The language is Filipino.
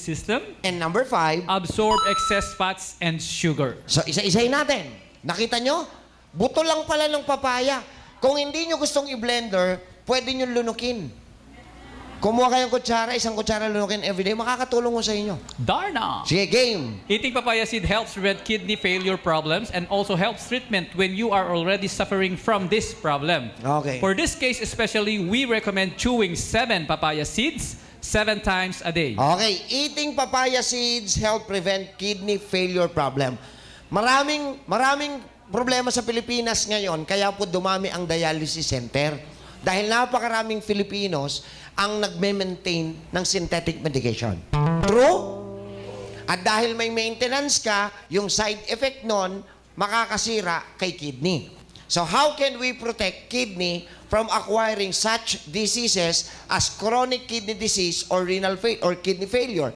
system, And number 5, absorb excess fats and sugar. so isa-isahin natin. Nakita nyo? Buto lang pala ng papaya. Kung hindi nyo gustong i-blender, pwede nyo lunukin. Kumuha kayong kutsara, isang kutsara lunukin everyday, makakatulong mo sa inyo. Darna! Sige, game. Eating papaya seed helps prevent kidney failure problems and also helps treatment when you are already suffering from this problem. Okay. For this case especially, we recommend chewing 7 papaya seeds 7 times a day. Okay, eating papaya seeds help prevent kidney failure problem. Maraming problema sa Pilipinas ngayon, kaya po dumami ang dialysis center. Dahil napakaraming Filipinos ang nagme-maintain ng synthetic medication. True? At dahil may maintenance ka, yung side effect nun, makakasira kay kidney. So how can we protect kidney from acquiring such diseases as chronic kidney disease or renal or kidney failure?